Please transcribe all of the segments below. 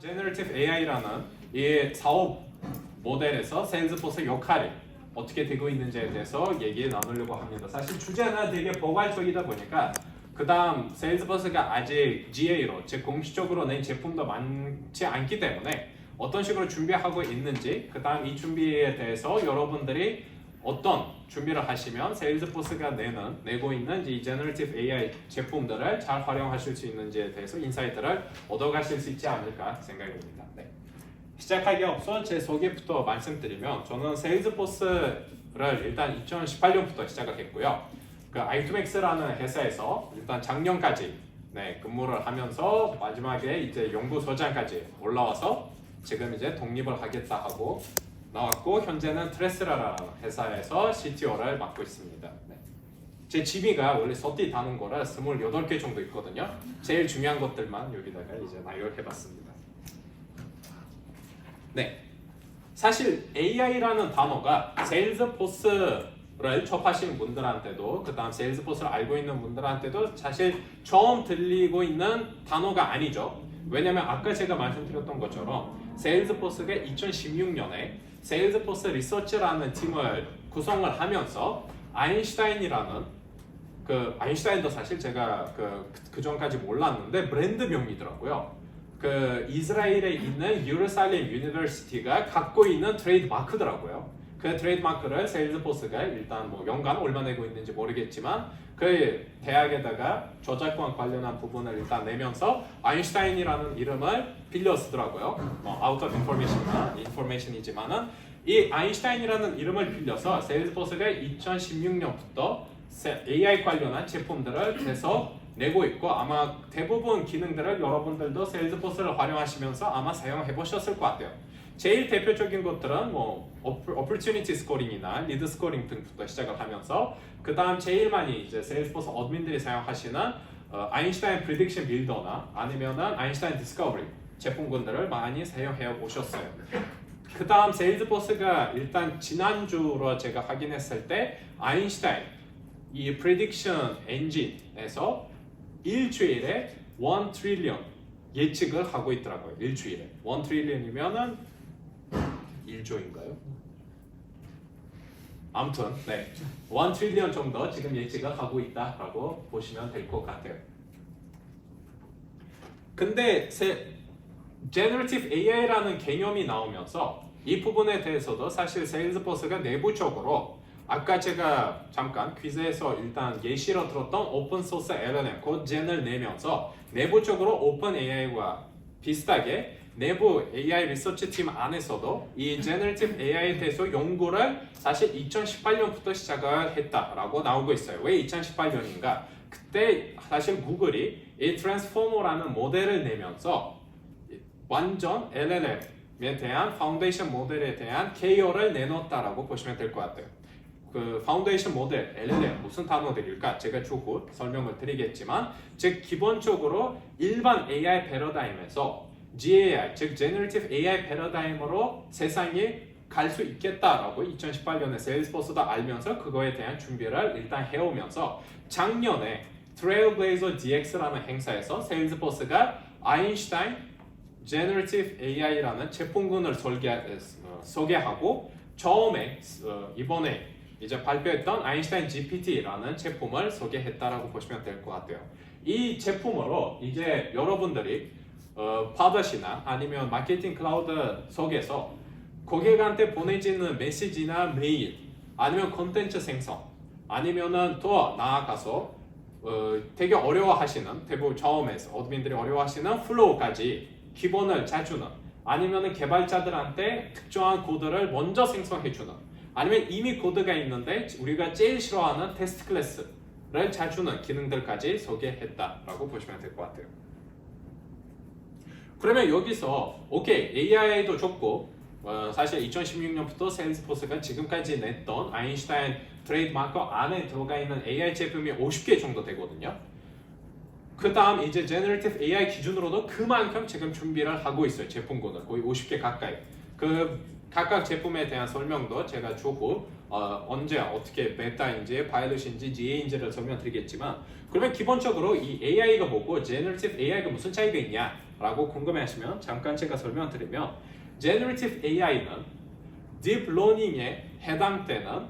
제너레이티브 AI라는 이 사업 모델에서 세일즈포스 역할이 어떻게 되고 있는지에 대해서 얘기 나누려고 합니다. 사실 주제는 되게 포괄적이다 보니까 그 다음 세일즈포스가 아직 GA로 즉 공식적으로 낸 제품도 많지 않기 때문에 어떤 식으로 준비하고 있는지 그 다음 이 준비에 대해서 여러분들이 어떤 준비를 하시면 세일즈포스가 내고 있는 이 제너레이티브 AI 제품들을 잘 활용하실 수 있는지에 대해서 인사이트를 얻어가실 수 있지 않을까 생각이 듭니다. 네. 시작하기 앞서 제 소개부터 말씀드리면 저는 세일즈포스를 일단 2018년부터 시작을 했고요. 그 i2max라는 회사에서 일단 작년까지 근무를 하면서 마지막에 이제 연구소장까지 올라와서 지금 이제 독립을 하겠다 하고 나왔고 현재는 트레스라라는 회사에서 CTO를 맡고 있습니다. 제 취미가 원래 서티 다는 거라 28개 정도 있거든요. 제일 중요한 것들만 여기다가 이제 나열해봤습니다. 네, 사실 AI라는 단어가 세일즈포스를 접하신 분들한테도 그 다음 세일즈포스를 알고 있는 분들한테도 사실 처음 들리고 있는 단어가 아니죠. 왜냐면 아까 제가 말씀드렸던 것처럼 세일즈포스가 2016년에 세일즈포스 리서치라는 팀을 구성을 하면서 아인슈타인이라는 아인슈타인도 사실 제가 그 전까지 몰랐는데 브랜드명이더라고요. 이스라엘에 있는 예루살렘 유니버시티가 갖고 있는 트레이드 마크더라고요. 그 트레이드 마크를 세일즈포스가 일단 뭐 연간 얼마 내고 있는지 모르겠지만 그 대학에다가 저작권 관련한 부분을 일단 내면서 아인슈타인이라는 이름을 빌려 쓰더라고요. 아웃 오브 인포메이션이지만은 이 아인슈타인이라는 이름을 빌려서 세일즈포스가 2016년부터 AI 관련한 제품들을 계속 내고 있고 아마 대부분 기능들을 여러분들도 세일즈포스를 활용하시면서 아마 사용해 보셨을 것 같아요. 제일 대표적인 것들은 뭐 opportunity 스코링이나 리드 스코링 등부터 시작을 하면서 그 다음 제일 많이 이제 세일즈포스 어드민들이 사용하시는 아인슈타인 프리딕션 빌더나 아니면은 아인슈타인 디스커버리 제품군들을 많이 사용해 보셨어요. 그 다음 세일즈포스가 일단 지난주로 제가 확인했을 때 아인슈타인 이 프리딕션 엔진에서 일주일에 1 트릴리언 예측을 하고 있더라고요. 일주일에 1 트릴리언이면은 1조인가요? 아무튼 1 트릴리언 정도 지금 예측을 하고 있다라고 보시면 될 것 같아요. 근데 Generative AI라는 개념이 나오면서 이 부분에 대해서도 사실 세일즈포스가 내부적으로 아까 제가 잠깐 퀴즈에서 일단 예시로 들었던 오픈소스 LLM 곧 젠을 내면서 내부적으로 오픈 AI와 비슷하게 내부 AI 리서치 팀 안에서도 이 제너레이티브 AI에 대해서 연구를 사실 2018년부터 시작을 했다라고 나오고 있어요. 왜 2018년인가? 그때 사실 구글이 이 트랜스포머라는 모델을 내면서 완전 LLM에 대한 파운데이션 모델에 대한 개요를 내놓았다라고 보시면 될 것 같아요. 파운데이션 모델, LLM 무슨 단어들일까? 제가 추후 설명을 드리겠지만 즉 기본적으로 일반 AI 패러다임에서 GAI, 즉 Generative AI 패러다임으로 세상이 갈 수 있겠다라고 2018년에 세일즈포스도 알면서 그거에 대한 준비를 일단 해오면서 작년에 Trailblazer DX라는 행사에서 세일즈포스가 아인슈타인 Generative AI라는 제품군을 소개하고 처음에 이번에 이제 발표했던 아인슈타인 GPT라는 제품을 소개했다라고 보시면 될 것 같아요. 이 제품으로 이제 여러분들이 파더시나 아니면 마케팅 클라우드 속에서 고객한테 보내지는 메시지나 메일 아니면 콘텐츠 생성 아니면은 더 나아가서 되게 어려워하시는 대부분 처음에서 어드민들이 어려워하시는 플로우까지 기본을 짜주는 아니면은 개발자들한테 특정한 코드를 먼저 생성해주는 아니면 이미 코드가 있는데 우리가 제일 싫어하는 테스트 클래스를 잘 주는 기능들까지 소개했다라고 보시면 될 것 같아요. 그러면 여기서 오케이 AI도 좋고 사실 2016년부터 세일즈포스가 지금까지 냈던 아인슈타인 트레이드마크 안에 들어가 있는 AI 제품이 50개 정도 되거든요. 그 다음 이제 제너레이티브 AI 기준으로도 그만큼 지금 준비를 하고 있어요. 제품군은 거의 50개 가까이. 각각 제품에 대한 설명도 제가 추후 언제 어떻게 베타인지 파일럿인지 GA인지를 설명드리겠지만 그러면 기본적으로 이 AI가 뭐고 Generative AI가 무슨 차이가 있냐라고 궁금해하시면 잠깐 제가 설명드리면 Generative AI는 Deep Learning에 해당되는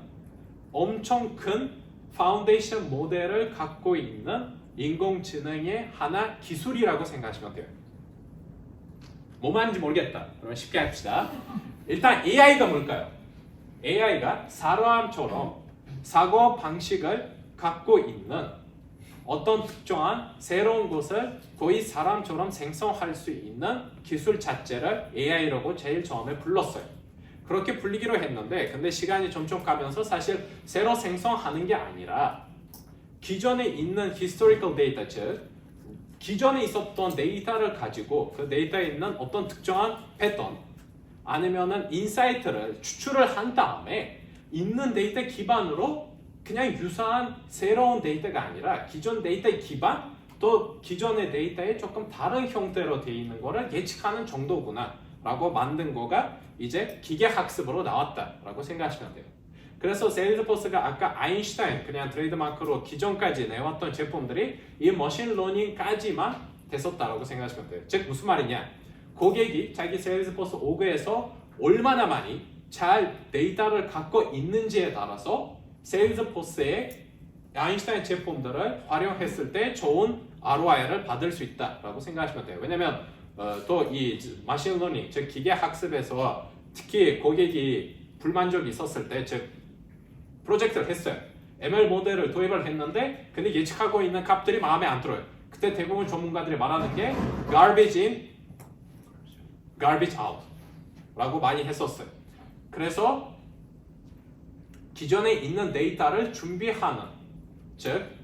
엄청 큰 파운데이션 모델을 갖고 있는 인공지능의 하나 기술이라고 생각하시면 돼요. 뭐 말인지 모르겠다. 그러면 쉽게 합시다. 일단 AI가 뭘까요? AI가 사람처럼 사고 방식을 갖고 있는 어떤 특정한 새로운 것을 거의 사람처럼 생성할 수 있는 기술 자체를 AI라고 제일 처음에 불렀어요. 그렇게 불리기로 했는데 근데 시간이 점점 가면서 사실 새로 생성하는 게 아니라 기존에 있는 historical data, 즉 기존에 있었던 데이터를 가지고 그 데이터에 있는 어떤 특정한 패턴 아니면은 인사이트를 추출을 한 다음에 있는 데이터 기반으로 그냥 유사한 새로운 데이터가 아니라 기존 데이터의 기반 또 기존의 데이터에 조금 다른 형태로 되어 있는 거를 예측하는 정도구나 라고 만든 거가 이제 기계학습으로 나왔다라고 생각하시면 돼요. 그래서 세일즈포스가 아까 아인슈타인 그냥 트레이드마크로 기존까지 내왔던 제품들이 이 머신러닝까지만 됐었다라고 생각하시면 돼요. 즉 무슨 말이냐? 고객이 자기 세일즈포스 오그에서 얼마나 많이 잘 데이터를 갖고 있는지에 따라서 세일즈포스의 아인슈타인 제품들을 활용했을 때 좋은 ROI를 받을 수 있다라고 생각하시면 돼요. 왜냐면 또 이 머신러닝 즉 기계학습에서 특히 고객이 불만족이 있었을 때 즉 프로젝트를 했어요. ML 모델을 도입을 했는데 근데 예측하고 있는 값들이 마음에 안 들어요. 그때 대부분 전문가들이 말하는 게 garbage in, garbage out 라고 많이 했었어요. 그래서 기존에 있는 데이터를 준비하는 즉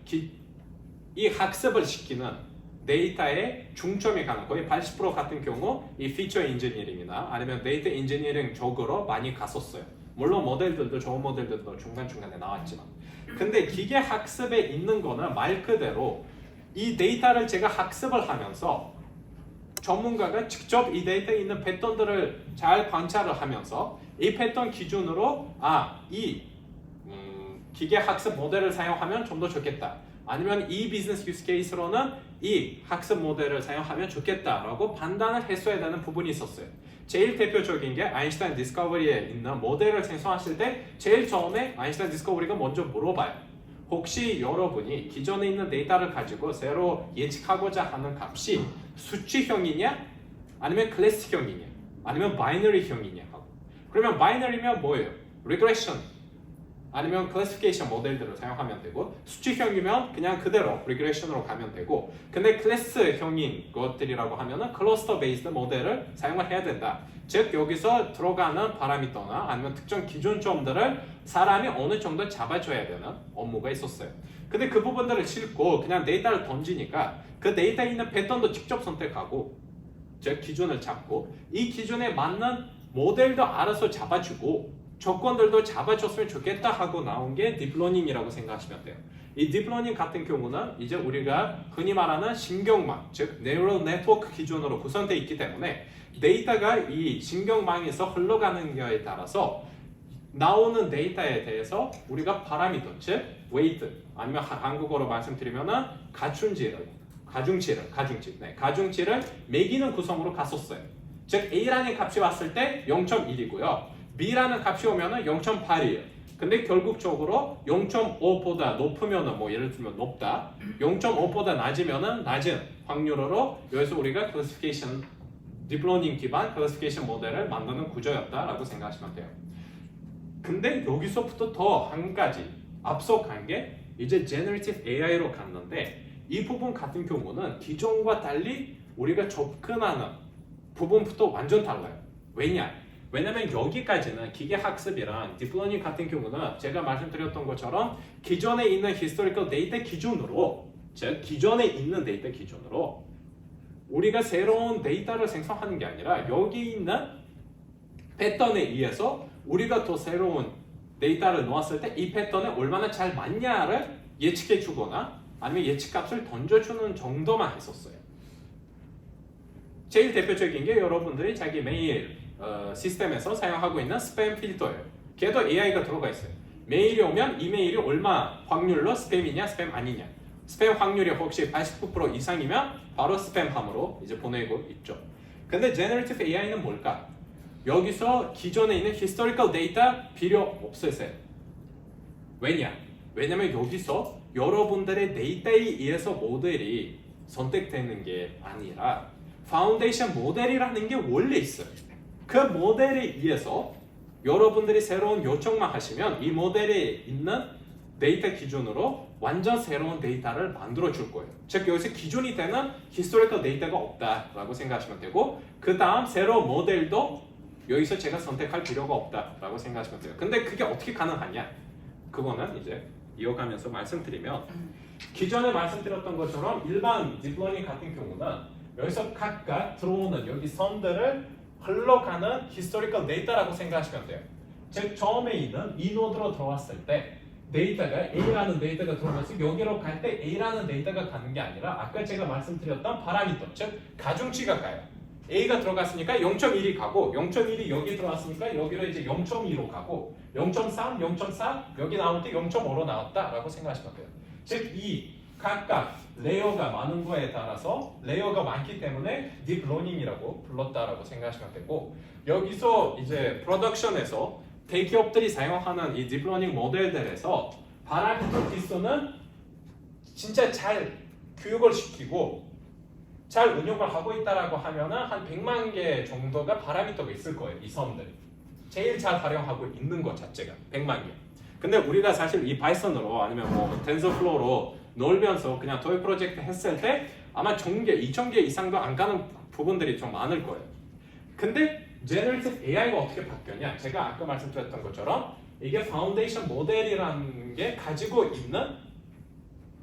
이 학습을 시키는 데이터에 중점이 가는 거의 80% 같은 경우 이 피처 인지니어링이나 아니면 데이터 인지니어링 쪽으로 많이 갔었어요. 물론 모델들도 좋은 모델들도 중간중간에 나왔지만 근데 기계 학습에 있는 거는 말 그대로 이 데이터를 제가 학습을 하면서 전문가가 직접 이 데이터에 있는 패턴들을 잘 관찰을 하면서 이 패턴 기준으로 이 기계 학습 모델을 사용하면 좀 더 좋겠다. 아니면 이 비즈니스 유스 케이스로는 이 학습 모델을 사용하면 좋겠다라고 판단을 했어야 되는 부분이 있었어요. 제일 대표적인 게 아인슈타인 디스커버리에 있는 모델을 생성하실 때 제일 처음에 아인슈타인 디스커버리가 먼저 물어봐요. 혹시 여러분이 기존에 있는 데이터를 가지고 새로 예측하고자 하는 값이 수치형이냐 아니면 클래스형이냐 아니면 바이너리형이냐 하고 그러면 바이너리면 뭐예요? 리그레션 아니면 클래시피케이션 모델들을 사용하면 되고 수치형이면 그냥 그대로 리그레션으로 가면 되고 근데 클래스형인 것들이라고 하면은 클러스터 베이스드 모델을 사용을 해야 된다. 즉 여기서 들어가는 파라미터나 아니면 특정 기준점들을 사람이 어느 정도 잡아줘야 되는 업무가 있었어요. 근데 그 부분들을 싣고 그냥 데이터를 던지니까 그 데이터에 있는 패턴도 직접 선택하고 즉 기준을 잡고 이 기준에 맞는 모델도 알아서 잡아주고 조건들도 잡아줬으면 좋겠다 하고 나온 게 딥러닝이라고 생각하시면 돼요. 이 딥러닝 같은 경우는 이제 우리가 흔히 말하는 신경망, 즉 네이럴 네트워크 기준으로 구성되어 있기 때문에 데이터가 이 신경망에서 흘러가는 거에 따라서 나오는 데이터에 대해서 우리가 파라미터, 즉 웨이트 아니면 한국어로 말씀드리면은 가중치를 매기는 구성으로 갔었어요. 즉 A라는 값이 왔을 때 0.1이고요. B라는 값이 오면은 0.8이에요. 근데 결국적으로 0.5보다 높으면은 뭐 예를 들면 높다, 0.5보다 낮으면은 낮은 확률로 여기서 우리가 클래시피케이션 딥러닝 기반 클래시피케이션 모델을 만드는 구조였다라고 생각하시면 돼요. 근데 여기서부터 더 한 가지 앞서 간 게 이제 제너레이티브 AI로 갔는데 이 부분 같은 경우는 기존과 달리 우리가 접근하는 부분부터 완전 달라요. 왜냐면 여기까지는 기계학습이랑 딥러닝 같은 경우는 제가 말씀드렸던 것처럼 기존에 있는 히스토리컬 데이터 기준으로 즉 기존에 있는 데이터 기준으로 우리가 새로운 데이터를 생성하는 게 아니라 여기 있는 패턴에 의해서 우리가 더 새로운 데이터를 놓았을 때 이 패턴에 얼마나 잘 맞냐를 예측해 주거나 아니면 예측값을 던져주는 정도만 했었어요. 제일 대표적인 게 여러분들이 자기 메일 시스템에서 사용하고 있는 스팸 필터예요. 걔도 AI가 들어가 있어요. 메일이 오면 이 메일이 얼마 확률로 스팸이냐 스팸 아니냐. 스팸 확률이 혹시 89% 이상이면 바로 스팸함으로 이제 보내고 있죠. 근데 Generative AI는 뭘까? 여기서 기존에 있는 historical 데이터 필요 없으세요. 왜냐면 여기서 여러분들의 데이터에 의해서 모델이 선택되는 게 아니라 파운데이션 모델이라는 게 원래 있어요. 그 모델에 의해서 여러분들이 새로운 요청만 하시면 이 모델에 있는 데이터 기준으로 완전 새로운 데이터를 만들어 줄 거예요. 즉 여기서 기준이 되는 히스토리컬 데이터가 없다라고 생각하시면 되고 그 다음 새로운 모델도 여기서 제가 선택할 필요가 없다라고 생각하시면 돼요. 근데 그게 어떻게 가능하냐? 그거는 이제 이어가면서 말씀드리면 기존에 말씀드렸던 것처럼 일반 딥러닝 같은 경우는 여기서 각각 들어오는 여기 선들을 흘러가는 히스토리컬 데이터라고 생각하시면 돼요. 즉 처음에 있는 이 노드로 들어왔을 때 데이터가 A라는 데이터가 들어오면서 여기로 갈 때 A라는 데이터가 가는 게 아니라 아까 제가 말씀드렸던 파라미터, 즉 가중치가 가요. A가 들어갔으니까 0.1이 가고 0.1이 여기 들어왔으니까 여기로 이제 0.2로 가고 0.3, 0.4 여기 나올 때 0.5로 나왔다라고 생각하시면 돼요. 즉 이 각각 레이어가 많은 거에 따라서 레이어가 많기 때문에 딥러닝이라고 불렀다라고 생각하시면 되고 여기서 이제 프로덕션에서 대기업들이 사용하는 이 딥러닝 모델들에서 파라미터 기수는 진짜 잘 교육을 시키고 잘 운영을 하고 있다라고 하면은 한 100만 개 정도가 파라미터가 있을 거예요. 이 섬들 제일 잘 활용하고 있는 것 자체가 100만 개. 근데 우리가 사실 이 바이썬으로 아니면 뭐 텐서플로우로 놀면서 그냥 토익 프로젝트 했을 때 아마 1000개, 2000개 이상도 안 가는 부분들이 좀 많을 거예요. 근데 Generative AI가 어떻게 바뀌었냐? 제가 아까 말씀드렸던 것처럼 이게 파운데이션 모델이라는 게 가지고 있는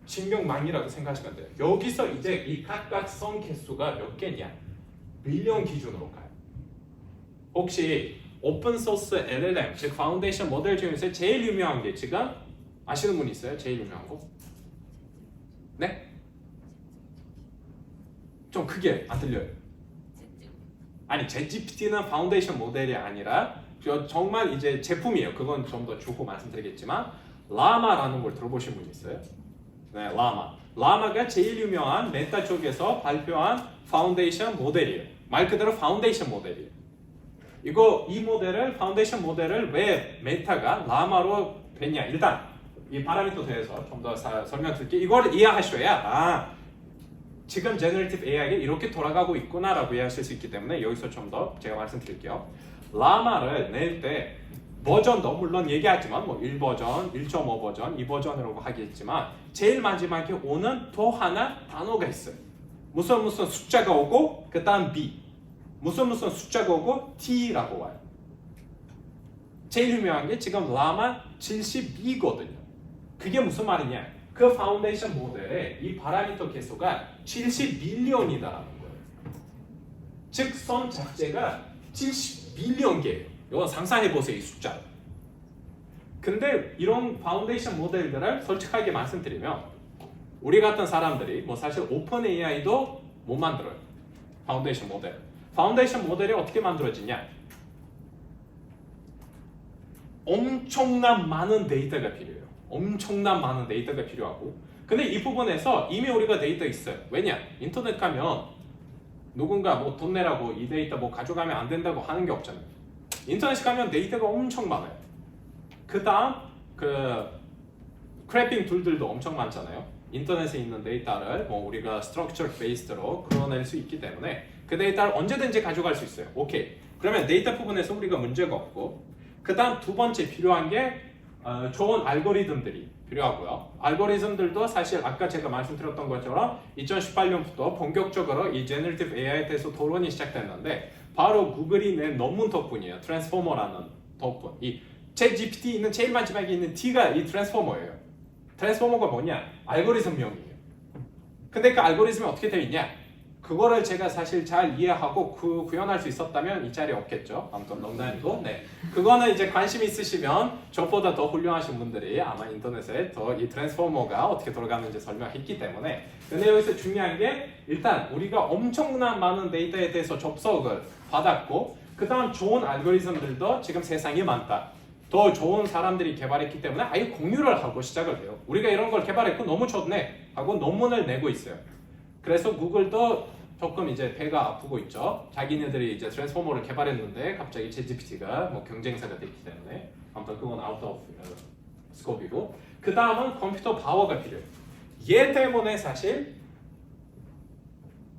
신경망이라고 생각하시면 돼요. 여기서 이제 이 각각 선 개수가 몇 개냐? 밀리언 기준으로 가요. 혹시 오픈소스 LLM, 즉 파운데이션 모델 중에서 제일 유명한 게 지금 아시는 분 있어요? 제일 유명한 거? 네? 좀 크게 안 들려요. 아니 ChatGPT는 파운데이션 모델이 아니라 정말 이제 제품이에요. 그건 좀 더 주고 말씀드리겠지만 라마라는 걸 들어보신 분 있어요? 네, 라마가 제일 유명한 메타 쪽에서 발표한 파운데이션 모델이에요. 말 그대로 파운데이션 모델이에요. 이 모델을 파운데이션 모델을 왜 메타가 라마로 됐냐? 일단 이 파라미터 대해서 좀 더 설명드릴게요. 이걸 이해하셔야 지금 제너레이티브 AI가 이렇게 돌아가고 있구나라고 이해하실 수 있기 때문에 여기서 좀 더 제가 말씀드릴게요. 라마를 낼 때 버전도 물론 얘기하지만 뭐 1버전, 1.5 버전, 2버전이라고 하겠지만 제일 마지막에 오는 또 하나 단어가 있어요. 무슨 숫자가 오고 그 다음 B 무슨 숫자가 오고 T라고 와요. 제일 유명한 게 지금 라마 72거든요. 그게 무슨 말이냐? 그 파운데이션 모델의 이 파라미터 개수가 70밀리언이다라는 거예요. 즉 선 자체가 70밀리언 개예요. 이건 상상해보세요, 이 숫자. 근데 이런 파운데이션 모델들을 솔직하게 말씀드리면 우리 같은 사람들이 뭐 사실 오픈 AI도 못 만들어요. 파운데이션 모델. 파운데이션 모델이 어떻게 만들어지냐? 엄청난 많은 데이터가 필요해요. 엄청난 많은 데이터가 필요하고 근데 이 부분에서 이미 우리가 데이터 있어요. 왜냐? 인터넷 가면 누군가 뭐 돈 내라고 이 데이터 뭐 가져가면 안 된다고 하는 게 없잖아요. 인터넷에 가면 데이터가 엄청 많아요. 그 다음 그 크래핑 툴들도 엄청 많잖아요. 인터넷에 있는 데이터를 뭐 우리가 structure based로 끌어낼 수 있기 때문에 그 데이터를 언제든지 가져갈 수 있어요. 오케이. 그러면 데이터 부분에서 우리가 문제가 없고 그 다음 두 번째 필요한 게 좋은 알고리즘들이 필요하고요. 알고리즘들도 사실 아까 제가 말씀드렸던 것처럼 2018년부터 본격적으로 이 제너레이티브 AI에 대해서 토론이 시작됐는데 바로 구글이 낸 논문 덕분이에요. 트랜스포머라는 덕분. 이 챗GPT 있는 제일 마지막에 있는 T가 이 트랜스포머예요. 트랜스포머가 뭐냐? 알고리즘명이에요. 근데 그 알고리즘이 어떻게 되어 있냐? 그거를 제가 사실 잘 이해하고 구현할 수 있었다면 이 자리에 없겠죠. 아무튼 농담이고, 네. 그거는 이제 관심 있으시면 저보다 더 훌륭하신 분들이 아마 인터넷에 더 이 트랜스포머가 어떻게 돌아가는지 설명했기 때문에. 근데 여기서 중요한 게 일단 우리가 엄청난 많은 데이터에 대해서 접속을 받았고, 그 다음 좋은 알고리즘들도 지금 세상에 많다. 더 좋은 사람들이 개발했기 때문에 아예 공유를 하고 시작을 해요. 우리가 이런 걸 개발했고 너무 좋네 하고 논문을 내고 있어요. 그래서 구글도 조금 이제 배가 아프고 있죠. 자기네들이 이제 트랜스포머를 개발했는데 갑자기 챗GPT가 뭐 경쟁사가 됐기 때문에 아무튼 그건 아웃 오브 스코프이고 그 다음은 컴퓨터 파워가 필요해요. 얘 때문에 사실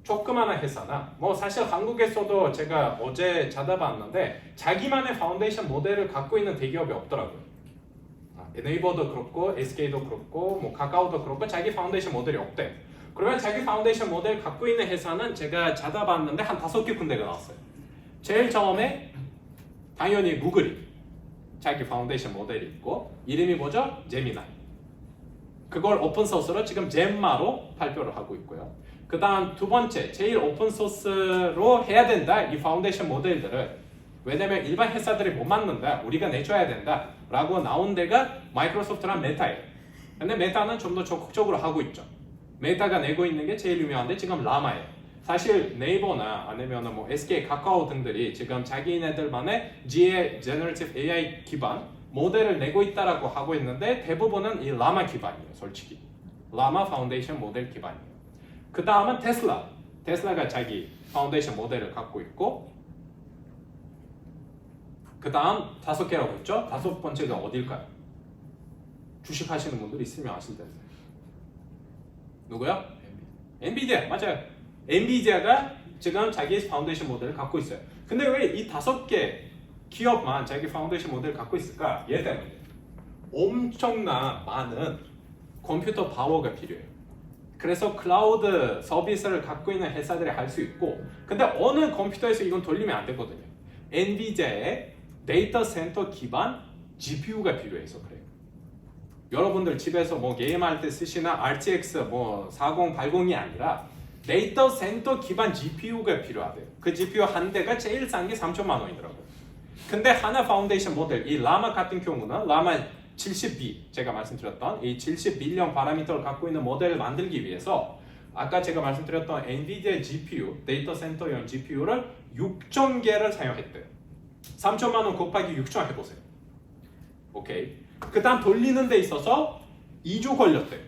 조그마한 회사나 뭐 사실 한국에서도 제가 어제 찾아봤는데 자기만의 파운데이션 모델을 갖고 있는 대기업이 없더라고요. 네이버도 그렇고 SK도 그렇고 뭐 카카오도 그렇고 자기 파운데이션 모델이 없대. 그러면 자기 파운데이션 모델 갖고 있는 회사는 제가 찾아봤는데 한 5개 군데가 나왔어요. 제일 처음에 당연히 구글이 자기 파운데이션 모델이 있고 이름이 뭐죠? 제미나이. 그걸 오픈소스로 지금 잼마로 발표를 하고 있고요. 그 다음 두 번째, 제일 오픈소스로 해야 된다, 이 파운데이션 모델들을. 왜냐면 일반 회사들이 못 만든다, 우리가 내줘야 된다 라고 나온 데가 마이크로소프트랑 메타예요. 근데 메타는 좀 더 적극적으로 하고 있죠. 메타가 내고 있는 게 제일 유명한데 지금 라마예요. 사실 네이버나 아니면 뭐 SK, 카카오 등들이 지금 자기네들만의 Generative AI 기반 모델을 내고 있다라고 하고 있는데 대부분은 이 라마 기반이에요, 솔직히. 라마 파운데이션 모델 기반이에요. 그 다음은 테슬라. 테슬라가 자기 파운데이션 모델을 갖고 있고 그 다음 5개라고 했죠? 5번째가 어딜까요? 주식 하시는 분들 있으면 아실 텐데. 누구요? 엔비디아. 맞아요. 엔비디아가 지금 자기 파운데이션 모델을 갖고 있어요. 근데 왜 이 5개 기업만 자기 파운데이션 모델을 갖고 있을까? 얘 때문에. 엄청나 많은 컴퓨터 파워가 필요해요. 그래서 클라우드 서비스를 갖고 있는 회사들이 할 수 있고 근데 어느 컴퓨터에서 이건 돌리면 안 되거든요. 엔비디아의 데이터 센터 기반 GPU가 필요해서 그래요. 여러분들 집에서 뭐 게임할 때 쓰시나 RTX 뭐 4080이 아니라 데이터 센터 기반 GPU가 필요하대요. 그 GPU 한 대가 제일 싼 게 3천만 원이더라고요. 근데 하나 파운데이션 모델, 이 라마 같은 경우는 라마 70B, 제가 말씀드렸던 이 70밀리언 파라미터를 갖고 있는 모델을 만들기 위해서 아까 제가 말씀드렸던 엔비디아 GPU, 데이터 센터용 GPU를 6,000개를 사용했대요. 3천만 원 곱하기 6,000 해보세요. 오케이. 그 다음 돌리는 데 있어서 2주 걸렸대요.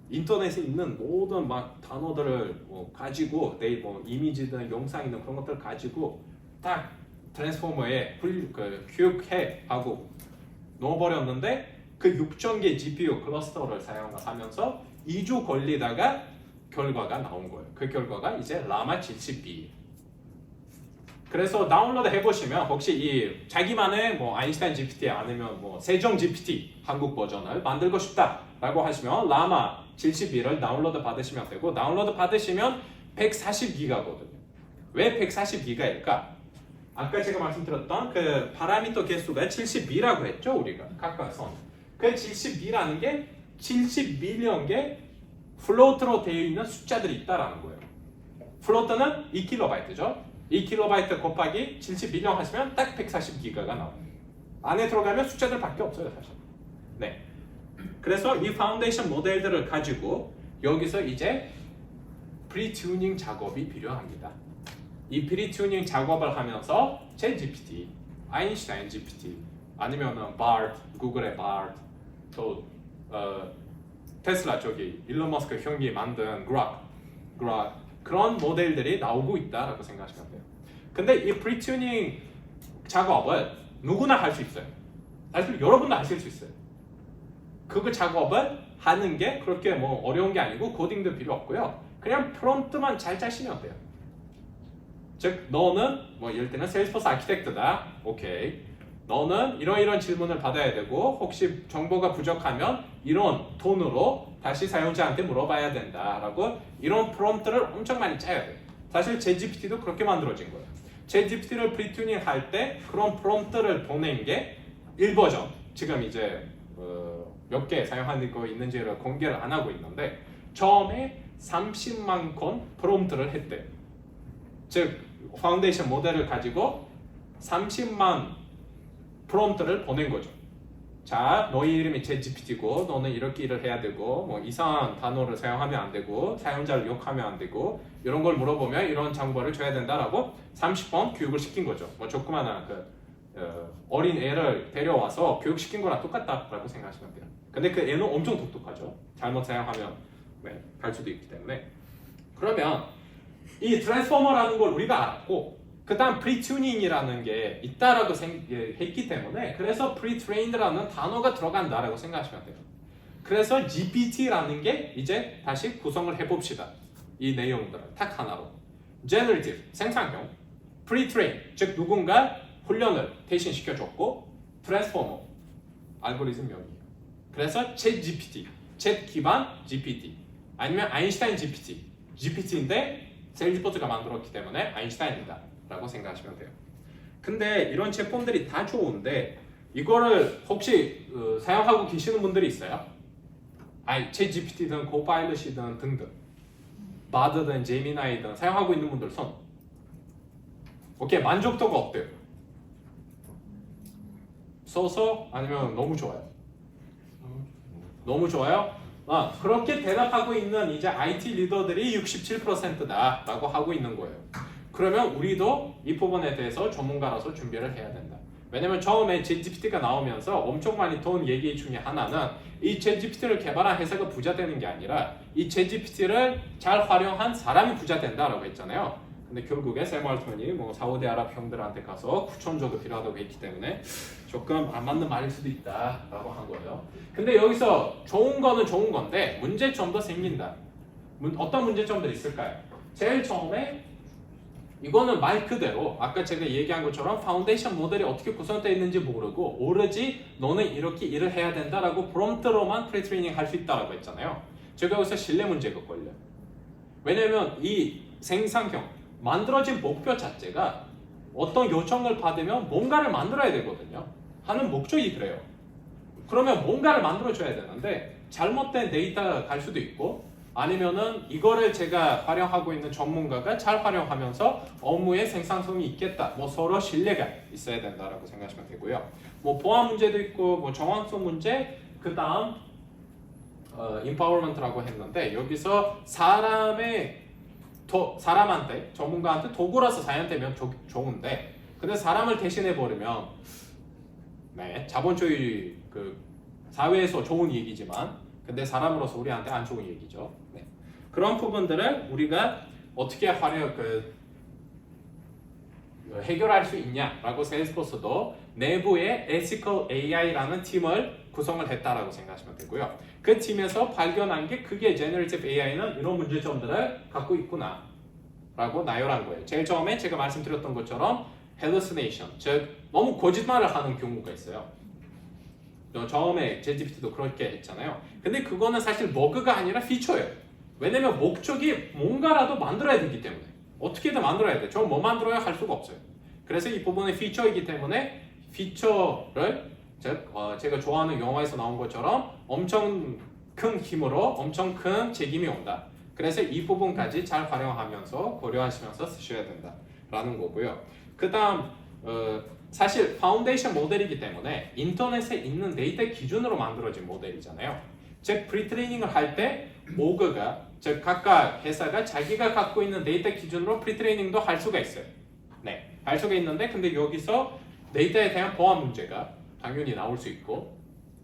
인터넷에 있는 모든 막 단어들을 뭐 가지고 뭐 이미지든 영상이든 그런 것들을 가지고 딱 트랜스포머에 교육해 하고 넣어버렸는데 그 6,000개 GPU 클러스터를 사용하면서 2주 걸리다가 결과가 나온 거예요. 그 결과가 이제 라마 70B. 그래서 다운로드 해보시면 혹시 이 자기만의 뭐 아인슈타인 GPT 아니면 뭐 세종 GPT 한국 버전을 만들고 싶다라고 하시면 라마 70B를 다운로드 받으시면 되고 다운로드 받으시면 140기가거든요. 왜 140기가일까? 아까 제가 말씀드렸던 그 파라미터 개수가 70B라고 했죠, 우리가 각각 선. 그 70B라는 게 70밀리언 개 플로트로 되어 있는 숫자들이 있다라는 거예요. 플로트는 2kB죠. 2kB 곱하기 70밀리언 하시면 딱 140기가가 나와요. 안에 들어가면 숫자들밖에 없어요, 사실. 네. 그래서 이 파운데이션 모델들을 가지고 여기서 이제 프리튜닝 작업이 필요합니다. 이 프리튜닝 작업을 하면서 챗GPT, 아인슈타인 GPT, 아니면 BART, 구글의 BART, 또 테슬라 저기 일론 머스크 형이 만든 그락 그런 모델들이 나오고 있다라고 생각하시면 돼요. 근데 이 프리튜닝 작업을 누구나 할 수 있어요. 사실 여러분도 하실 수 있어요. 그 작업을 하는 게 그렇게 뭐 어려운 게 아니고 코딩도 필요 없고요. 그냥 프롬프트만 잘 짜시면 돼요. 즉 너는 뭐 예를 들면 세일스포스 아키텍트다. 오케이. 너는 이런 질문을 받아야 되고 혹시 정보가 부족하면 이런 톤으로 다시 사용자한테 물어봐야 된다라고 이런 프롬프트를 엄청 많이 짜야 돼요. 사실 챗GPT도 그렇게 만들어진 거예요. 챗GPT를 프리튜닝 할 때 그런 프롬프트를 보낸 게 1버전. 지금 이제 몇 개 사용하고 있는지를 공개를 안 하고 있는데 처음에 30만 건 프롬프트를 했대요. 즉 파운데이션 모델을 가지고 30만 프롬프트를 보낸 거죠. 자, 너희 이름이 챗GPT고 너는 이렇게 일을 해야 되고 뭐 이상한 단어를 사용하면 안 되고 사용자를 욕하면 안 되고 이런 걸 물어보면 이런 정보를 줘야 된다라고 30번 교육을 시킨 거죠. 뭐 조그마한 그 어린 애를 데려와서 교육시킨 거랑 똑같다라고 생각하시면 돼요. 근데 그 애는 엄청 독특하죠. 잘못 사용하면 갈 수도 있기 때문에. 그러면 이 트랜스포머라는 걸 우리가 알았고 그 다음 프리튜닝이라는 게 있다라고 했기 때문에 그래서 프리트레인드라는 단어가 들어간다라고 생각하시면 돼요. 그래서 GPT라는 게 이제 다시 구성을 해봅시다. 이 내용들을 딱 하나로. Generative, 생산형, Pre-train, 즉 누군가 훈련을 대신 시켜줬고 Transformer, 알고리즘 명이에요. 그래서 ChatGPT, 챗 기반 GPT 아니면 아인슈타인 GPT, GPT인데 세일즈포스가 만들었기 때문에 아인슈타인이다 라고 생각하시면 돼요. 근데 이런 제품들이 다 좋은데 이거를 혹시 사용하고 계시는 분들이 있어요? 챗GPT든 고파일럿이든 등등 바드든 제미나이든 사용하고 있는 분들 손. 오케이, 만족도가 어때요? 써서 아니면 너무 좋아요? 너무 좋아요? 그렇게 대답하고 있는 이제 IT 리더들이 67%다 라고 하고 있는 거예요. 그러면 우리도 이 부분에 대해서 전문가라서 준비를 해야 된다. 왜냐면 처음에 챗GPT가 나오면서 엄청 많이 돈 얘기 중에 하나는 이 챗GPT를 개발한 회사가 부자 되는 게 아니라 이 챗GPT를 잘 활용한 사람이 부자 된다라고 했잖아요. 근데 결국에 샘 알트만이 사우디아랍 형들한테 가서 9천조가 필요하다고 했기 때문에 조금 안 맞는 말일 수도 있다라고 한 거예요. 근데 여기서 좋은 거는 좋은 건데 문제점도 생긴다. 어떤 문제점들이 있을까요? 제일 처음에 이거는 말 그대로 아까 제가 얘기한 것처럼 파운데이션 모델이 어떻게 구성되어 있는지 모르고 오로지 너는 이렇게 일을 해야 된다라고 프롬프트로만 프리트레이닝 할 수 있다라고 했잖아요. 제가 여기서 신뢰 문제가 걸려요. 왜냐면 이 생산형 만들어진 목표 자체가 어떤 요청을 받으면 뭔가를 만들어야 되거든요. 하는 목적이 그래요. 그러면 뭔가를 만들어줘야 되는데 잘못된 데이터가 갈 수도 있고 아니면은 이거를 제가 활용하고 있는 전문가가 잘 활용하면서 업무에 생산성이 있겠다. 서로 신뢰가 있어야 된다라고 생각하시면 되고요. 보안 문제도 있고 정확성 문제, 그 다음 empowerment라고 했는데 여기서 사람한테 전문가한테 도구라서 사용되면 좋은데 근데 사람을 대신해 버리면 자본주의 사회에서 좋은 얘기지만 근데 사람으로서 우리한테 안 좋은 얘기죠. 그런 부분들을 우리가 어떻게 해결할 수 있냐라고 세일즈포스도 내부에 Ethical AI라는 팀을 구성을 했다라고 생각하시면 되고요. 그 팀에서 발견한 게 그게 Generative AI는 이런 문제점들을 갖고 있구나 라고 나열한 거예요. 제일 처음에 제가 말씀드렸던 것처럼 hallucination, 즉 너무 거짓말을 하는 경우가 있어요. 처음에 챗GPT도 그렇게 했잖아요. 근데 그거는 사실 버그가 아니라 피처예요. 왜냐면 목적이 뭔가라도 만들어야 되기 때문에 어떻게든 만들어야 돼. 저 뭐 만들어야 할 수가 없어요. 그래서 이 부분은 피처이기 때문에 피처를 제가 좋아하는 영화에서 나온 것처럼 엄청 큰 힘으로 엄청 큰 책임이 온다. 그래서 이 부분까지 잘 활용하면서 고려하시면서 쓰셔야 된다라는 거고요. 그 다음 사실 파운데이션 모델이기 때문에 인터넷에 있는 데이터 기준으로 만들어진 모델이잖아요. 즉 프리트레이닝을 할 때 모그가 즉 각각 회사가 자기가 갖고 있는 데이터 기준으로 프리트레이닝도 할 수가 있어요. 할 수가 있는데 근데 여기서 데이터에 대한 보안 문제가 당연히 나올 수 있고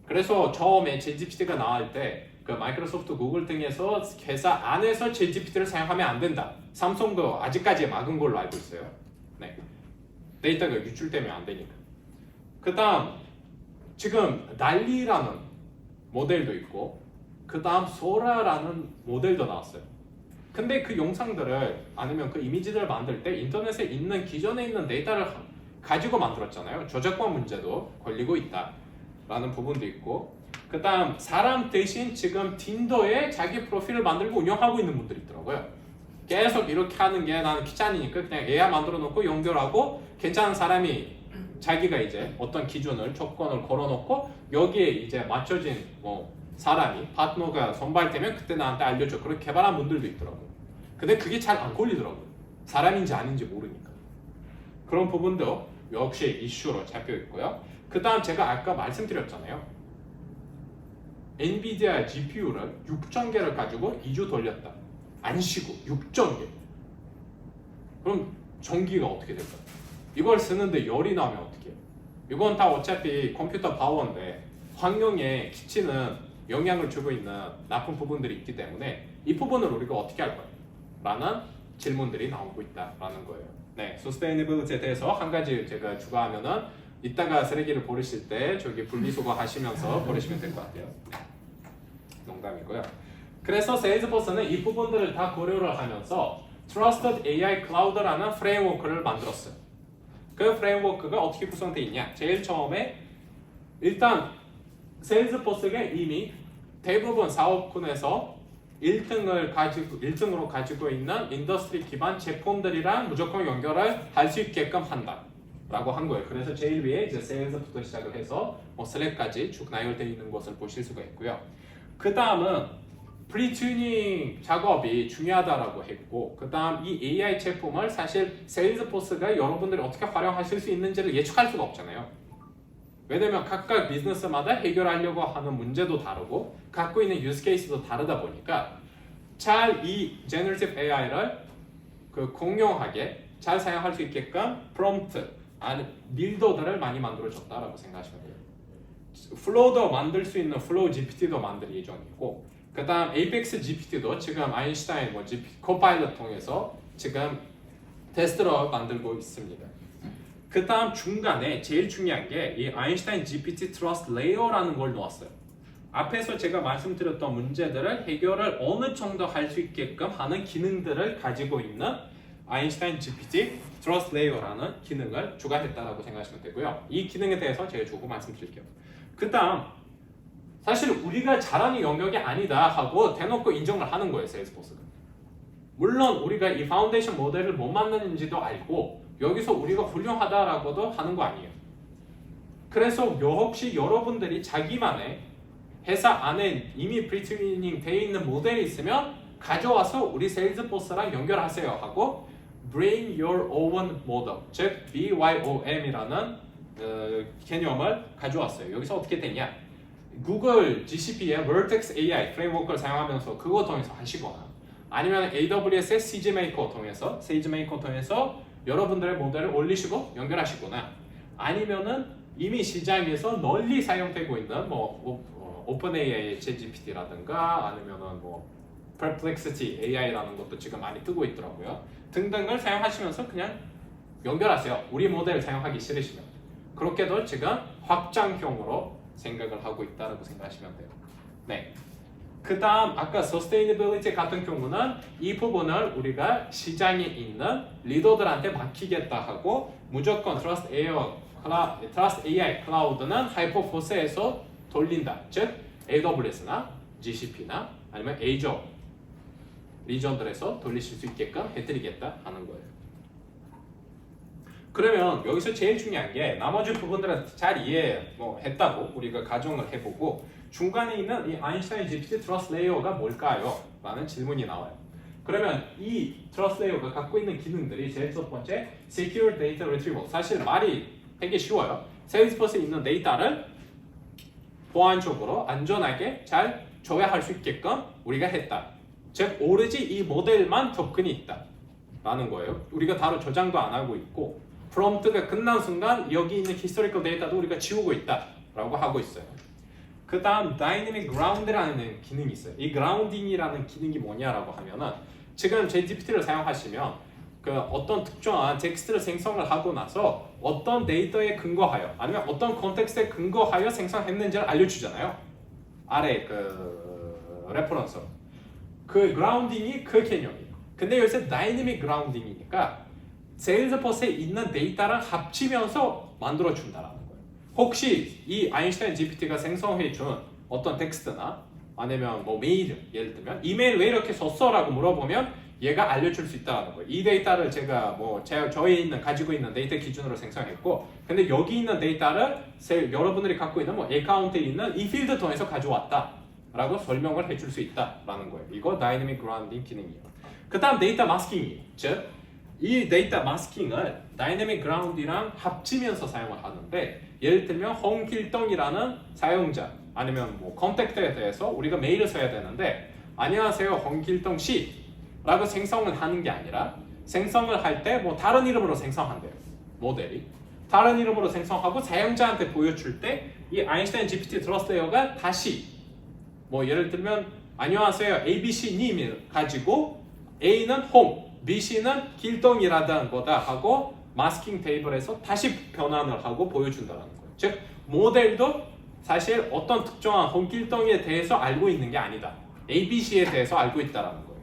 그래서 처음에 챗GPT가 나올 때 마이크로소프트 구글 등에서 회사 안에서 챗GPT를 사용하면 안 된다. 삼성도 아직까지 막은 걸로 알고 있어요. 데이터가 유출되면 안 되니까. 그 다음 지금 난리라는 모델도 있고 그 다음 소라라는 모델도 나왔어요. 근데 그 영상들을 아니면 그 이미지들을 만들 때 인터넷에 있는 기존에 있는 데이터를 가지고 만들었잖아요. 저작권 문제도 걸리고 있다라는 부분도 있고 그 다음 사람 대신 지금 틴더에 자기 프로필을 만들고 운영하고 있는 분들이 있더라고요. 계속 이렇게 하는 게 나는 귀찮으니까 그냥 AI 만들어 놓고 연결하고 괜찮은 사람이 자기가 이제 어떤 기준을 조건을 걸어 놓고 여기에 이제 맞춰진 사람이 파트너가 선발되면 그때 나한테 알려줘. 그렇게 개발한 분들도 있더라고요. 근데 그게 잘 안 걸리더라고요. 사람인지 아닌지 모르니까. 그런 부분도 역시 이슈로 잡혀 있고요. 그 다음 제가 아까 말씀드렸잖아요. 엔비디아 GPU를 6,000개를 가지고 2주 돌렸다. 안 쉬고 6,000개. 그럼 전기가 어떻게 될까요? 이걸 쓰는데 열이 나면 어떻게 해요? 이건 다 어차피 컴퓨터 파워인데 환경에 끼치는 영향을 주고 있는 나쁜 부분들이 있기 때문에 이 부분을 우리가 어떻게 할 거예요? 라는 질문들이 나오고 있다라는 거예요. 네, 서스테이너빌리티에 대해서 한 가지 제가 추가하면은 이따가 쓰레기를 버리실 때 저기 분리수거 하시면서 버리시면 될 것 같아요. 네, 농담이고요. 그래서 세일즈포스는 이 부분들을 다 고려를 하면서 Trusted AI Cloud라는 프레임워크를 만들었어요. 그 프레임워크가 어떻게 구성되어 있냐? 제일 처음에 일단 세일즈포스가 이미 대부분 사업군에서 1등으로 가지고 있는 인더스트리 기반 제품들이랑 무조건 연결을 할 수 있게끔 한다 라고 한 거예요. 그래서 제일 위에 이제 세일즈부터 시작을 해서 슬랙까지 쭉 나열되어 있는 것을 보실 수가 있고요. 그 다음은 프리튜닝 작업이 중요하다라고 했고, 그 다음 이 AI 제품을 사실 세일즈포스가 여러분들이 어떻게 활용하실 수 있는지를 예측할 수가 없잖아요. 왜냐면 각각 비즈니스마다 해결하려고 하는 문제도 다르고 갖고 있는 유즈 케이스도 다르다 보니까 잘 이 제너레이티브 AI를 공용하게 잘 사용할 수 있게끔 프롬프트, 밀도들을 많이 만들어줬다라고 생각하시면 돼요. 플로우도 만들 수 있는 플로우 GPT도 만들 예정이고, 그 다음 에이펙스 GPT도 지금 아인슈타인 코파일럿 통해서 지금 테스트로 만들고 있습니다. 그 다음 중간에 제일 중요한 게 이 아인슈타인 GPT 트러스트 레이어라는 걸 넣었어요. 앞에서 제가 말씀드렸던 문제들을 해결을 어느 정도 할 수 있게끔 하는 기능들을 가지고 있는 아인슈타인 GPT 트러스트 레이어라는 기능을 추가했다라고 생각하시면 되고요. 이 기능에 대해서 제가 조금 말씀드릴게요. 그 다음 사실 우리가 잘하는 영역이 아니다 하고 대놓고 인정을 하는 거예요, 세일즈포스가. 물론 우리가 이 파운데이션 모델을 못 만드는지도 알고 여기서 우리가 훌륭하다라고도 하는 거 아니에요. 그래서 혹시 여러분들이 자기만의 회사 안에 이미 프리튜닝 되어 있는 모델이 있으면 가져와서 우리 세일즈포스랑 연결하세요 하고 Bring Your Own Model, 즉 BYOM이라는 개념을 가져왔어요. 여기서 어떻게 되냐? 구글 GCP의 Vertex AI 프레임워크를 사용하면서 그거 통해서 하시거나 아니면 AWS의 SageMaker 통해서 여러분들의 모델을 올리시고 연결하시거나 아니면은 이미 시장에서 널리 사용되고 있는 오픈AI의 ChatGPT라든가 아니면은 Perplexity AI라는 것도 지금 많이 뜨고 있더라고요. 등등을 사용하시면서 그냥 연결하세요. 우리 모델을 사용하기 싫으시면. 그렇게도 지금 확장형으로 생각을 하고 있다고 생각하시면 돼요. 네. 그 다음 아까 Sustainability 같은 경우는 이 부분을 우리가 시장에 있는 리더들한테 맡기겠다 하고 무조건 Trust AI 클라우드는 하이퍼포스에서 돌린다. 즉 AWS나 GCP나 아니면 Azure 리전들에서 돌리실 수 있게끔 해드리겠다 하는 거예요. 그러면 여기서 제일 중요한 게 나머지 부분들은 잘 이해했다고 우리가 가정을 해보고 중간에 있는 이 아인슈타인 GPT 트러스트 레이어가 뭘까요? 라는 질문이 나와요. 그러면 이 트러스트 레이어가 갖고 있는 기능들이 제일 첫 번째 Secure Data Retrieval. 사실 말이 되게 쉬워요. 세일즈포스에 있는 데이터를 보안적으로 안전하게 잘 조회할 수 있게끔 우리가 했다. 즉 오로지 이 모델만 토큰이 있다 라는 거예요. 우리가 따로 저장도 안 하고 있고 프롬프트가 끝난 순간 여기 있는 히스토리컬 데이터도 우리가 지우고 있다 라고 하고 있어요. 그 다음 다이내믹 그라운드라는 기능이 있어요. 이 그라운딩이라는 기능이 뭐냐라고 하면은 지금 ChatGPT를 사용하시면 어떤 특정한 텍스트를 생성을 하고 나서 어떤 데이터에 근거하여 아니면 어떤 컨텍스트에 근거하여 생성했는지를 알려주잖아요. 아래 레퍼런스. 그 그라운딩이 그 개념이에요. 근데 요새 다이내믹 그라운딩이니까 세일즈포스에 있는 데이터랑 합치면서 만들어준다라는 거예요. 혹시 이 아인슈타인 GPT가 생성해준 어떤 텍스트나 아니면 메일, 예를 들면 이메일 왜 이렇게 썼어? 라고 물어보면 얘가 알려줄 수 있다는 거예요. 이 데이터를 제가 저희 가지고 있는 데이터 기준으로 생성했고 근데 여기 있는 데이터를 여러분들이 갖고 있는 어카운트에 있는 이 필드 통해서 가져왔다 라고 설명을 해줄 수 있다라는 거예요. 이거 다이내믹 그라운딩 기능이에요. 그 다음 데이터 마스킹이에요. 즉 이 데이터 마스킹을 다이내믹 그라운드랑 합치면서 사용을 하는데 예를 들면 홍길동이라는 사용자 아니면 컨택트에 대해서 우리가 메일을 써야 되는데 안녕하세요 홍길동 씨 라고 생성을 하는 게 아니라 생성을 할 때 다른 이름으로 생성한대요. 모델이. 다른 이름으로 생성하고 사용자한테 보여줄 때 이 아인슈타인 GPT 트러스트 레이어가 다시 뭐 예를 들면 안녕하세요 ABC님을 가지고 A는 홈, BC는 길동이라는 거다 하고 마스킹 테이블에서 다시 변환을 하고 보여준다는 거예요. 즉 모델도 사실 어떤 특정한 홈 길동에 대해서 알고 있는 게 아니다. ABC에 대해서 알고 있다는 거예요.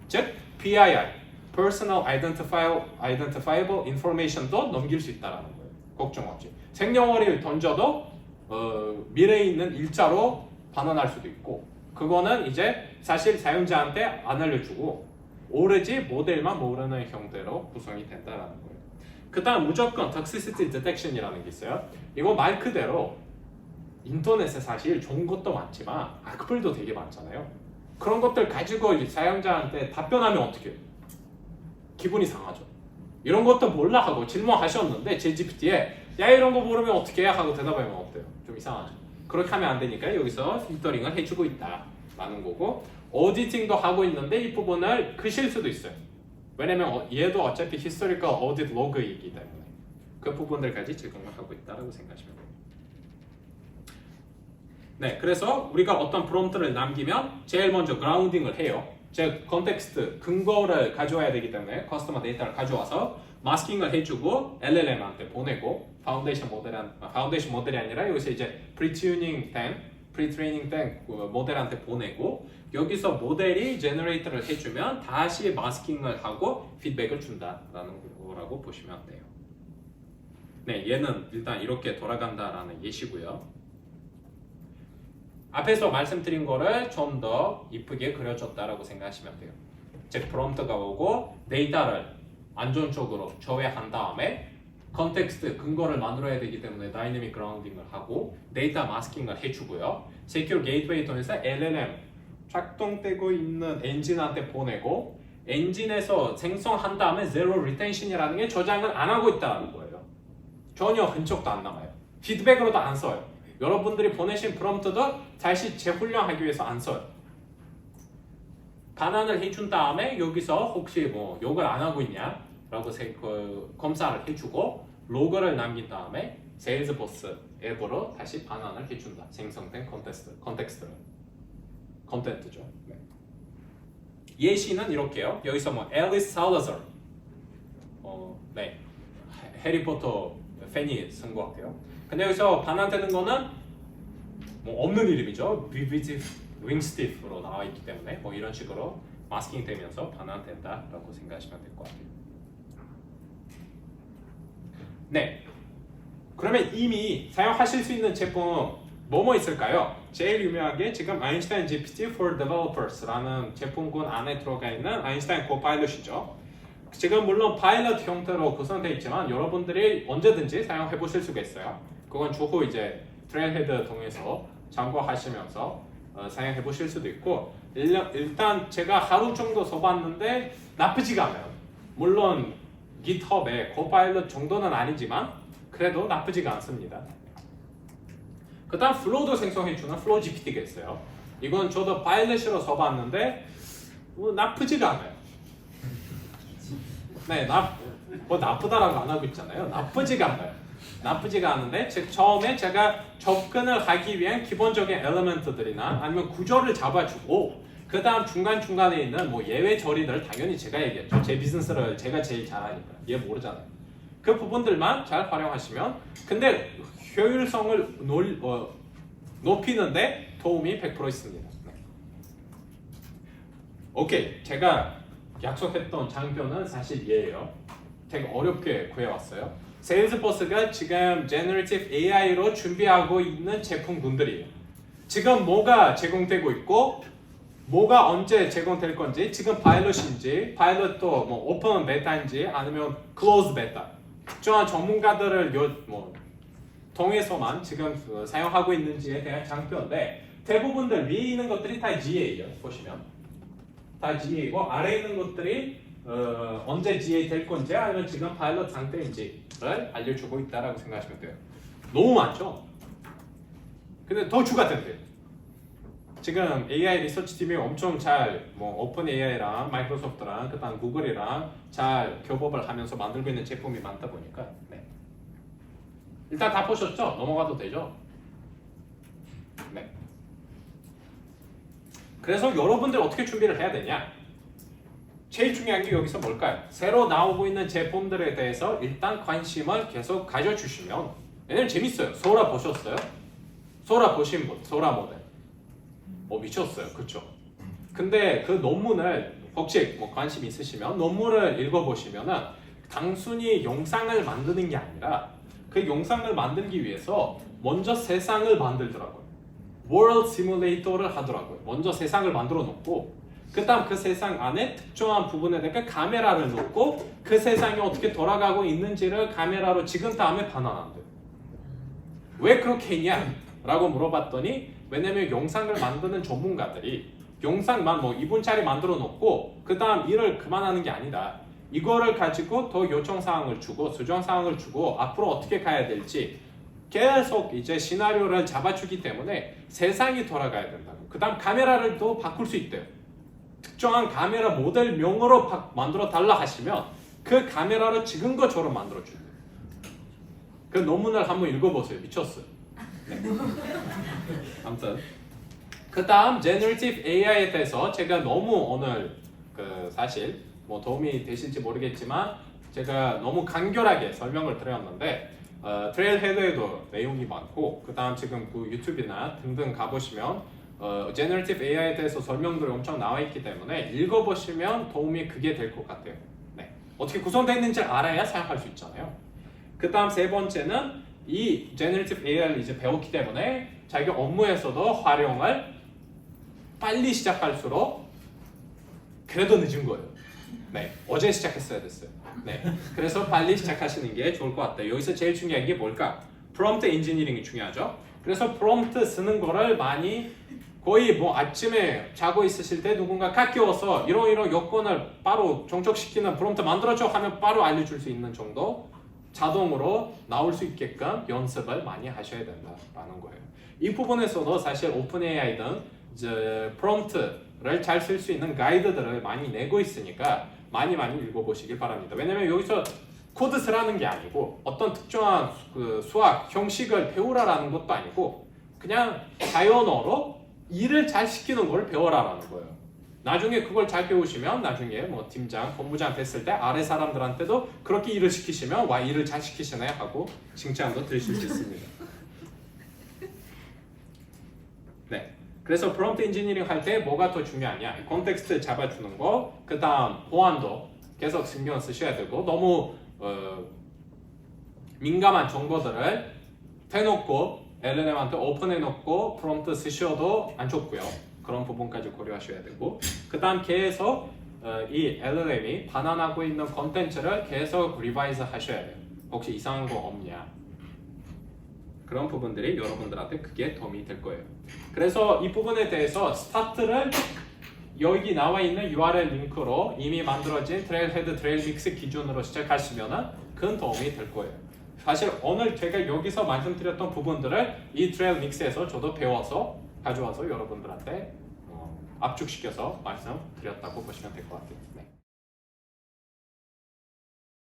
즉 PII, Personal Identifiable Information도 넘길 수 있다는 거예요. 걱정 없이. 생년월일 던져도 미래에 있는 일자로 반환할 수도 있고 그거는 이제 사실 사용자한테 안 알려주고 오로지 모델만 모르는 형태로 구성이 된다는 거예요. 그 다음 무조건 Toxicity Detection이라는 게 있어요. 이거 말 그대로 인터넷에 사실 좋은 것도 많지만 악플도 되게 많잖아요. 그런 것들 가지고 사용자한테 답변하면 어떻게 해요? 기분이 상하죠. 이런 것도 몰라 하고 질문하셨는데 ChatGPT에 야 이런 거 모르면 어떻게 해? 하고 대답하면 어때요? 좀 이상하죠. 그렇게 하면 안 되니까 여기서 필터링을 해주고 있다라는 거고 오디팅도 하고 있는데 이 부분을 크실 수도 있어요. 왜냐면 얘도 어차피 히스토리컬 오디트 로그이기 때문에 그 부분들까지 제공을 하고 있다고 생각하시면 돼요. 네, 그래서 우리가 어떤 프롬프트를 남기면 제일 먼저 그라운딩을 해요. 즉 컨텍스트, 근거를 가져와야 되기 때문에 커스터머 데이터를 가져와서 마스킹을 해주고 LLM한테 보내고 파운데이션 모델이 아니라 여기서 이제 프리트레이닝 된 모델한테 보내고 여기서 모델이 제너레이터를 해주면 다시 마스킹을 하고 피드백을 준다라는 거라고 보시면 돼요. 네, 얘는 일단 이렇게 돌아간다라는 예시고요. 앞에서 말씀드린 거를 좀 더 이쁘게 그려줬다라고 생각하시면 돼요. 즉 프롬프트가 오고 데이터를 안전적으로 조회한 다음에 컨텍스트 근거를 만들어야 되기 때문에 다이내믹 그라운딩을 하고 데이터 마스킹을 해주고요. 세큐어 게이트웨이 통해서 LLM 작동되고 있는 엔진한테 보내고 엔진에서 생성한 다음에 제로 리텐션이라는 게 저장을 안 하고 있다는 거예요. 전혀 흔적도 안 남아요. 피드백으로도 안 써요. 여러분들이 보내신 프롬프트도 다시 재훈련하기 위해서 안 써요. 반환을 해준 다음에 여기서 혹시 뭐 욕을 안 하고 있냐 라고 검사를 해주고 로그를 남긴 다음에 세일즈버스 앱으로 다시 반환을 해준다. 생성된 컨텐츠죠. 네. 예시는 이렇게요. 여기서 뭐 앨리스 살라저 네, 해리포터 팬이 쓴 것 같아요. 근데 여기서 반환되는 거는 뭐 없는 이름이죠. 비비티 윙스티프로 나와 있기 때문에 뭐 이런 식으로 마스킹 되면서 반환된다라고 생각하시면 될 것 같아요. 네, 그러면 이미 사용하실 수 있는 제품 뭐뭐 있을까요? 제일 유명하게 지금 아인슈타인 GPT for Developers라는 제품군 안에 들어가 있는 아인슈타인 코파일럿이죠. 지금 물론 파일럿 형태로 구성되어 있지만 여러분들이 언제든지 사용해 보실 수가 있어요. 그건 추후 이제 트레일헤드 통해서 참고하시면서 사용해 보실 수도 있고 일단 제가 하루 정도 써봤는데 나쁘지가 않아요. 물론 GitHub에 코파일럿 정도는 아니지만 그래도 나쁘지가 않습니다. 그 다음 플로우도 생성해주는 플로우 GPT가 있어요. 이건 저도 파일럿으로 써봤는데 나쁘지가 않아요. 네, 뭐 나쁘다라고 안 하고 있잖아요. 나쁘지가 않아요. 나쁘지가 않은데 즉 처음에 제가 접근을 하기 위한 기본적인 엘리먼트들이나 아니면 구조를 잡아주고 그 다음 중간중간에 있는 뭐 예외 처리들을 당연히 제가 얘기했죠. 제 비즈니스를 제가 제일 잘하니까 얘 모르잖아요. 그 부분들만 잘 활용하시면 근데 효율성을 높이는데 도움이 100% 있습니다. 네. 오케이, 제가 약속했던 장표는 사실 얘예요. 되게 어렵게 구해왔어요. 세일즈버스가 지금 제너레이티브 AI로 준비하고 있는 제품군들이에요. 지금 뭐가 제공되고 있고 뭐가 언제 제공될 건지 지금 파일럿인지 파일럿도 뭐 오픈 베타인지 아니면 클로즈 베타 특정한 전문가들을 통해서만 지금 사용하고 있는지에 대한 장표인데 대부분들 위에 있는 것들이 다 GA예요. 보시면 다 GA고 아래에 있는 것들이 언제 GA 될 건지 아니면 지금 파일럿 상태인지를 알려주고 있다라고 생각하시면 돼요. 너무 많죠? 근데 더 추가된대요. 지금 AI 리서치 팀이 엄청 잘 오픈 AI랑 마이크로소프트랑 그다음 구글이랑 잘 협업을 하면서 만들고 있는 제품이 많다 보니까 네. 일단 다 보셨죠? 넘어가도 되죠? 네. 그래서 여러분들 어떻게 준비를 해야 되냐? 제일 중요한 게 여기서 뭘까요? 새로 나오고 있는 제품들에 대해서 일단 관심을 계속 가져주시면, 왜냐면 재밌어요. 소라 보셨어요? 소라 보신 분, 소라 모델. 미쳤어요. 그쵸? 근데 그 논문을 혹시 뭐 관심 있으시면 논문을 읽어보시면은 단순히 영상을 만드는 게 아니라 그 영상을 만들기 위해서 먼저 세상을 만들더라고요. 월드 시뮬레이터를 하더라고요. 먼저 세상을 만들어 놓고 그 다음 그 세상 안에 특정한 부분에다가 카메라를 놓고 그 세상이 어떻게 돌아가고 있는지를 카메라로 찍은 다음에 반환한대요. 왜 그렇게 했냐? 라고 물어봤더니 왜냐면 영상을 만드는 전문가들이 영상만 뭐 2분짜리 만들어 놓고 그 다음 일을 그만하는 게 아니다. 이거를 가지고 더 요청사항을 주고 수정사항을 주고 앞으로 어떻게 가야 될지 계속 이제 시나리오를 잡아주기 때문에 세상이 돌아가야 된다고. 그 다음 카메라를 또 바꿀 수 있대요. 특정한 카메라 모델명으로 만들어 달라 하시면 그 카메라로 찍은 것처럼 만들어 준대요. 그 논문을 한번 읽어보세요. 미쳤어요. 네. 아무튼 그 다음 Generative AI에 대해서 제가 너무 오늘 사실 뭐 도움이 되실지 모르겠지만 제가 너무 간결하게 설명을 드렸는데 트레일헤드에도 내용이 많고 그 다음 지금 그 유튜브나 등등 가보시면 Generative AI에 대해서 설명들이 엄청 나와 있기 때문에 읽어보시면 도움이 크게 될 것 같아요. 네. 어떻게 구성되어 있는지 알아야 사용할 수 있잖아요. 그 다음 세 번째는 이 Generative AI를 이제 배웠기 때문에 자기 업무에서도 활용을 빨리 시작할수록 그래도 늦은 거예요. 네, 어제 시작했어야 됐어요. 네, 그래서 빨리 시작하시는 게 좋을 것 같아요. 여기서 제일 중요한 게 뭘까? 프롬프트 엔지니어링이 중요하죠. 그래서 프롬프트 쓰는 거를 많이 거의 뭐 아침에 자고 있으실 때 누군가 깎여서 이런 요건을 바로 정착시키는 프롬프트 만들어줘 하면 바로 알려줄 수 있는 정도 자동으로 나올 수 있게끔 연습을 많이 하셔야 된다라는 거예요. 이 부분에서도 사실 오픈 AI 등 이제 프롬프트를 잘 쓸 수 있는 가이드들을 많이 내고 있으니까 많이 읽어보시길 바랍니다. 왜냐면 여기서 코드 쓰라는 게 아니고 어떤 특정한 그 수학 형식을 배우라라는 것도 아니고 그냥 자연어로 일을 잘 시키는 걸 배워라라는 거예요. 나중에 그걸 잘 배우시면 나중에 뭐 팀장, 본부장 됐을 때 아래 사람들한테도 그렇게 일을 시키시면 와 일을 잘 시키시네 하고 칭찬도 들으실 수 있습니다. 네. 그래서 프롬프트 엔지니어링 할 때 뭐가 더 중요하냐? 컨텍스트 잡아주는 거, 그 다음 보안도 계속 신경 쓰셔야 되고 너무 민감한 정보들을 대놓고 LLM한테 오픈해놓고 프롬프트 쓰셔도 안 좋고요. 그런 부분까지 고려하셔야 되고 그 다음 계속 이 LLM이 반환하고 있는 컨텐츠를 계속 리바이즈 하셔야 돼요. 혹시 이상한 거 없냐? 그런 부분들이 여러분들한테 크게 도움이 될 거예요. 그래서 이 부분에 대해서 스타트를 여기 나와 있는 URL 링크로 이미 만들어진 트레일헤드 트레일믹스 기준으로 시작하시면 큰 도움이 될 거예요. 사실 오늘 제가 여기서 말씀드렸던 부분들을 이 트레일믹스에서 저도 배워서 가져와서 여러분들한테 압축시켜서 말씀드렸다고 보시면 될 것 같아요. 네.